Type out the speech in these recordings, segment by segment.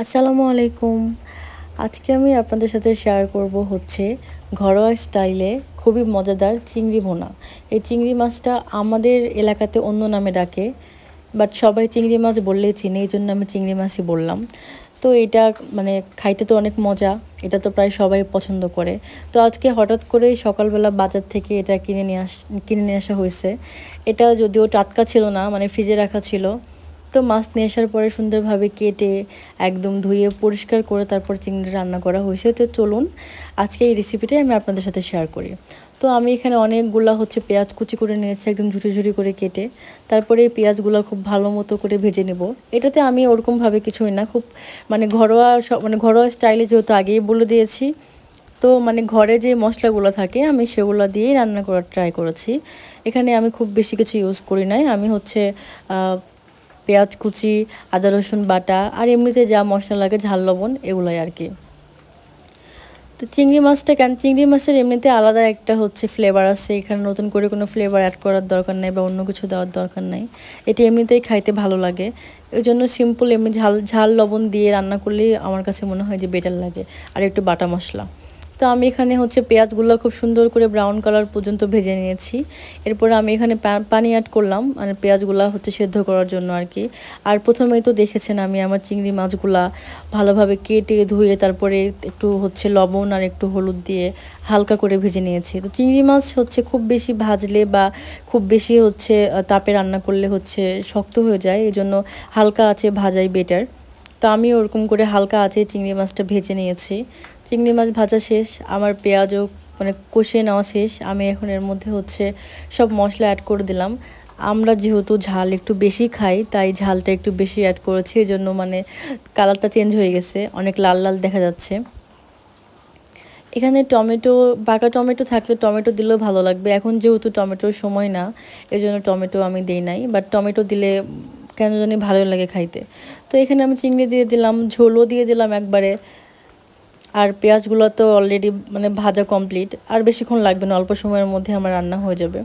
আসসালামু আলাইকুম। আজকে আমি আপনাদের সাথে শেয়ার করব হচ্ছে ঘরোয়া স্টাইলে খুবই মজাদার চিংড়ি ভুনা। এই চিংড়ি মাছটা আমাদের এলাকাতে অন্য নামে ডাকে, বাট সবাই চিংড়ি মাছ বললেই চিনি, এই জন্য আমি চিংড়ি মাছই বললাম। তো এটা মানে খাইতে তো অনেক মজা, এটা তো প্রায় সবাই পছন্দ করে। তো আজকে হঠাৎ করেই সকালবেলা বাজার থেকে এটা কিনে নিয়ে আসা হয়েছে। এটা যদিও টাটকা ছিল না, মানে ফ্রিজে রাখা ছিল। তো মাছ নিয়ে আসার পরে সুন্দরভাবে কেটে একদম ধুয়ে পরিষ্কার করে তারপর চিংড়ি রান্না করা হয়েছে। তো চলুন আজকে এই রেসিপিটাই আমি আপনাদের সাথে শেয়ার করি। তো আমি এখানে অনেকগুলা হচ্ছে পেঁয়াজ কুচি করে নিয়েছি, একদম ঝুড়ি ঝুড়ি করে কেটে। তারপরে এই পেঁয়াজগুলো খুব ভালো মতো করে ভেজে নেব। এটাতে আমি ওরকমভাবে কিছুই না, খুব মানে ঘরোয়া স্টাইলে, যেহেতু আগেই বলে দিয়েছি। তো মানে ঘরে যে মশলাগুলো থাকে আমি সেগুলো দিয়েই রান্না করার ট্রাই করেছি। এখানে আমি খুব বেশি কিছু ইউজ করি নাই। আমি হচ্ছে পেঁয়াজ কুচি, আদা রসুন বাটা আর এমনিতে যা মশলা লাগে ঝাল লবণ এগুলোই আর কি। তো চিংড়ি মাছের এমনিতে আলাদা একটা হচ্ছে ফ্লেভার আছে, এখানে নতুন করে কোনো ফ্লেভার অ্যাড করার দরকার নেই বা অন্য কিছু দেওয়ার দরকার নেই। এটি এমনিতেই খাইতে ভালো লাগে, ওই জন্য সিম্পল এমনি ঝাল ঝাল লবণ দিয়ে রান্না করলেই আমার কাছে মনে হয় যে বেটার লাগে, আর একটু বাটা মশলা। তো আমি এখানে হচ্ছে পেঁয়াজগুলো খুব সুন্দর করে ব্রাউন কালার পর্যন্ত ভেজে নিয়েছি। এরপরে আমি এখানে পানি অ্যাড করলাম, মানে পেঁয়াজগুলো হচ্ছে সেদ্ধ করার জন্য আর কি। আর প্রথমেই তো দেখেছেন আমি আমার চিংড়ি মাছগুলা ভালোভাবে কেটে ধুয়ে তারপরে একটু হচ্ছে লবণ আর একটু হলুদ দিয়ে হালকা করে ভেজে নিয়েছি। তো চিংড়ি মাছ হচ্ছে খুব বেশি ভাজলে বা খুব বেশি হচ্ছে তাপে রান্না করলে হচ্ছে শক্ত হয়ে যায়, এই জন্য হালকা আছে ভাজাই বেটার। তো আমি ওরকম করে হালকা আছে চিংড়ি মাছটা ভেজে নিয়েছি। চিংড়ি মাছ ভাজা শেষ, আমার পেঁয়াজও মানে কষিয়ে নেওয়া শেষ। আমি এখন এর মধ্যে হচ্ছে সব মশলা অ্যাড করে দিলাম। আমরা যেহেতু ঝাল একটু বেশি খাই তাই ঝালটা একটু বেশি অ্যাড করেছি, এই জন্য মানে কালারটা চেঞ্জ হয়ে গেছে, অনেক লাল লাল দেখা যাচ্ছে। এখানে পাকা টমেটো থাকলে টমেটো দিলেও ভালো লাগবে। এখন যেহেতু টমেটোর সময় না, এই জন্য টমেটো আমি দিই নাই, বাট টমেটো দিলে কেন জানি ভালো লাগে খাইতে। তো এখানে আমি চিংড়ি দিয়ে দিলাম, ঝোলও দিয়ে দিলাম একবারে। আর পেঁয়াজগুলো তো অলরেডি মানে ভাজা কমপ্লিট, আর বেশিক্ষণ লাগবে না, অল্প সময়ের মধ্যে আমার রান্না হয়ে যাবে।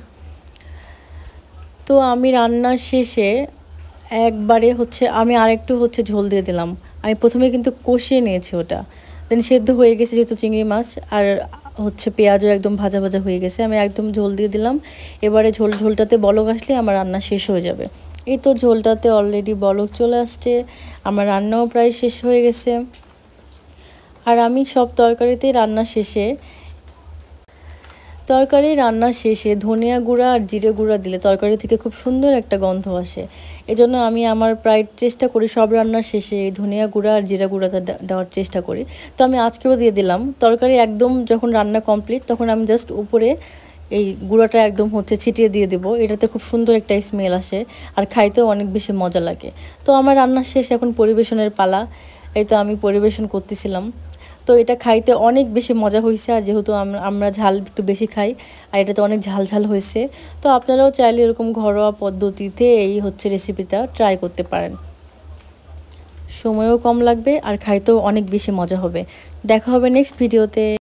তো আমি রান্না শেষে একবারে হচ্ছে আমি আরেকটু হচ্ছে ঝোল দিয়ে দিলাম। আমি প্রথমে কিন্তু কষিয়ে নিয়েছি ওটা, দেন সেদ্ধ হয়ে গেছে যেহেতু চিংড়ি মাছ, আর হচ্ছে পেঁয়াজও একদম ভাজা ভাজা হয়ে গেছে, আমি একদম ঝোল দিয়ে দিলাম। এবারে ঝোলটাতে বলক আসলে আমার রান্না শেষ হয়ে যাবে। এই তো ঝোলটাতে অলরেডি বলক চলে আসছে, আমার রান্নাও প্রায় শেষ হয়ে গেছে। আর আমি সব তরকারি রান্না শেষে ধনিয়া গুঁড়া আর জিরে গুঁড়া দিলে তরকারি থেকে খুব সুন্দর একটা গন্ধ আসে। এজন্য আমি আমার প্রায় চেষ্টা করি সব রান্নার শেষে এই ধনিয়া গুঁড়া আর জিরা গুঁড়াটা দেওয়ার চেষ্টা করি। তো আমি আজকেও দিয়ে দিলাম। তরকারি একদম যখন রান্না কমপ্লিট তখন আমি জাস্ট উপরে এই গুঁড়াটা একদম হচ্ছে ছিটিয়ে দিয়ে দেবো, এটাতে খুব সুন্দর একটা স্মেল আসে আর খাইতেও অনেক বেশি মজা লাগে। তো আমার রান্না শেষ, এখন পরিবেশনের পালা। এই তো আমি পরিবেশন করতেছিলাম। তো এটা খাইতে অনেক বেশি মজা হয়েছে, আর যেহেতু আমরা ঝাল একটু বেশি খাই আর এটাতে অনেক ঝাল ঝাল হয়েছে। তো আপনারাও চাইলে এরকম ঘরোয়া পদ্ধতিতে এই হচ্ছে রেসিপিটা ট্রাই করতে পারেন, সময়ও কম লাগবে আর খাইতেও অনেক বেশি মজা হবে। দেখা হবে নেক্সট ভিডিওতে।